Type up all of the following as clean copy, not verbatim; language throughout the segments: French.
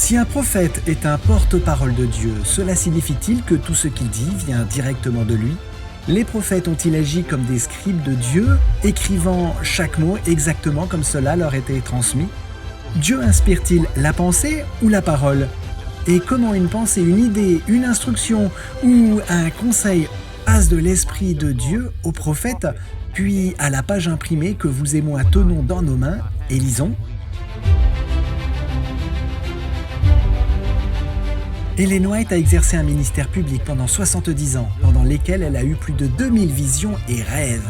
Si un prophète est un porte-parole de Dieu, cela signifie-t-il que tout ce qu'il dit vient directement de lui? Les prophètes ont-ils agi comme des scribes de Dieu, écrivant chaque mot exactement comme cela leur était transmis? Dieu inspire-t-il la pensée ou la parole? Et comment une pensée, une idée, une instruction ou un conseil passe de l'esprit de Dieu au prophète, puis à la page imprimée que vous et moi tenons dans nos mains et lisons? Ellen White a exercé un ministère public pendant 70 ans, pendant lesquels elle a eu plus de 2000 visions et rêves.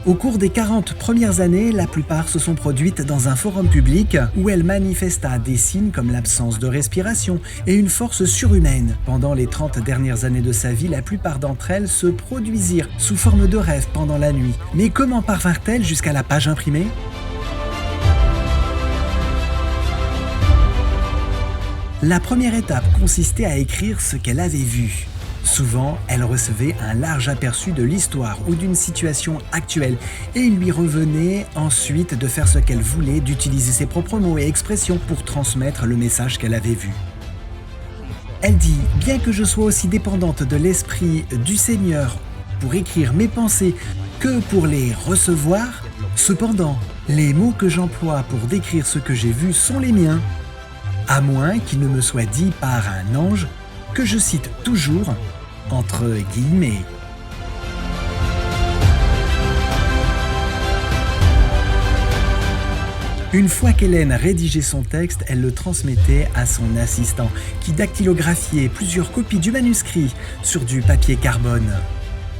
Au cours des 40 premières années, la plupart se sont produites dans un forum public où elle manifesta des signes comme l'absence de respiration et une force surhumaine. Pendant les 30 dernières années de sa vie, la plupart d'entre elles se produisirent sous forme de rêves pendant la nuit. Mais comment parvinrent-elles jusqu'à la page imprimée? La première étape consistait à écrire ce qu'elle avait vu. Souvent, elle recevait un large aperçu de l'histoire ou d'une situation actuelle et il lui revenait ensuite de faire ce qu'elle voulait, d'utiliser ses propres mots et expressions pour transmettre le message qu'elle avait vu. Elle dit « Bien que je sois aussi dépendante de l'Esprit du Seigneur pour écrire mes pensées que pour les recevoir, cependant, les mots que j'emploie pour décrire ce que j'ai vu sont les miens. À moins qu'il ne me soit dit par un ange que je cite toujours entre guillemets. » Une fois qu'Hélène rédigeait son texte, elle le transmettait à son assistant, qui dactylographiait plusieurs copies du manuscrit sur du papier carbone.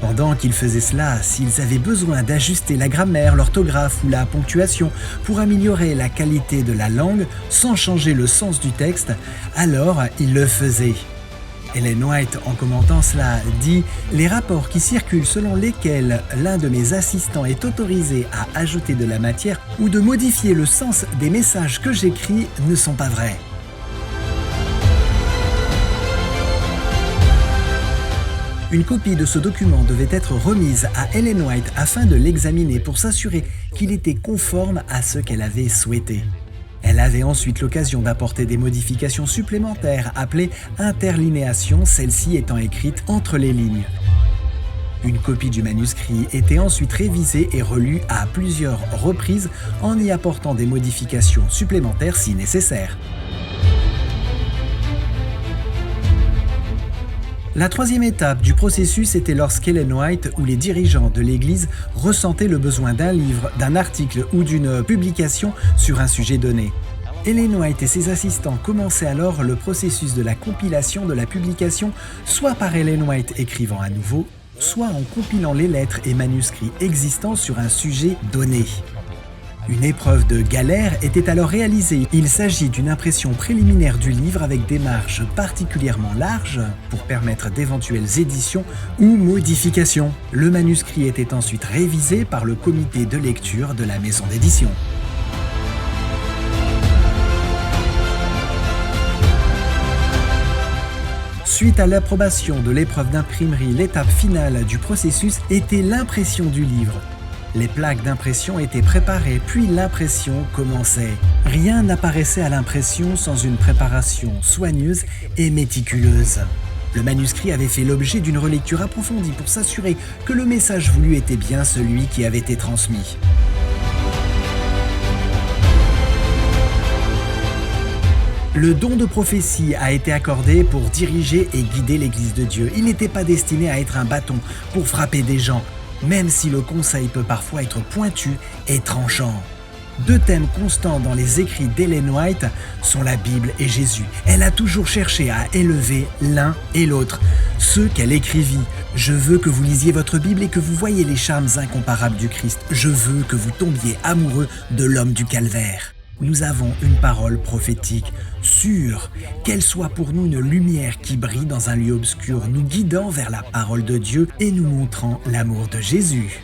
Pendant qu'ils faisaient cela, s'ils avaient besoin d'ajuster la grammaire, l'orthographe ou la ponctuation pour améliorer la qualité de la langue sans changer le sens du texte, alors ils le faisaient. Ellen White, en commentant cela, dit « Les rapports qui circulent selon lesquels l'un de mes assistants est autorisé à ajouter de la matière ou de modifier le sens des messages que j'écris ne sont pas vrais. » Une copie de ce document devait être remise à Ellen White afin de l'examiner pour s'assurer qu'il était conforme à ce qu'elle avait souhaité. Elle avait ensuite l'occasion d'apporter des modifications supplémentaires appelées interlinéations, celles-ci étant écrites entre les lignes. Une copie du manuscrit était ensuite révisée et relue à plusieurs reprises en y apportant des modifications supplémentaires si nécessaire. La troisième étape du processus était lorsqu'Ellen White ou les dirigeants de l'Église ressentaient le besoin d'un livre, d'un article ou d'une publication sur un sujet donné. Ellen White et ses assistants commençaient alors le processus de la compilation de la publication, soit par Ellen White écrivant à nouveau, soit en compilant les lettres et manuscrits existants sur un sujet donné. Une épreuve de galère était alors réalisée. Il s'agit d'une impression préliminaire du livre avec des marges particulièrement larges pour permettre d'éventuelles éditions ou modifications. Le manuscrit était ensuite révisé par le comité de lecture de la maison d'édition. Suite à l'approbation de l'épreuve d'imprimerie, l'étape finale du processus était l'impression du livre. Les plaques d'impression étaient préparées, puis l'impression commençait. Rien n'apparaissait à l'impression sans une préparation soigneuse et méticuleuse. Le manuscrit avait fait l'objet d'une relecture approfondie pour s'assurer que le message voulu était bien celui qui avait été transmis. Le don de prophétie a été accordé pour diriger et guider l'Église de Dieu. Il n'était pas destiné à être un bâton pour frapper des gens, même si le conseil peut parfois être pointu et tranchant. Deux thèmes constants dans les écrits d'Ellen White sont la Bible et Jésus. Elle a toujours cherché à élever l'un et l'autre, ceux qu'elle écrivit. « Je veux que vous lisiez votre Bible et que vous voyiez les charmes incomparables du Christ. Je veux que vous tombiez amoureux de l'homme du calvaire. » Nous avons une parole prophétique sûre, qu'elle soit pour nous une lumière qui brille dans un lieu obscur, nous guidant vers la parole de Dieu et nous montrant l'amour de Jésus.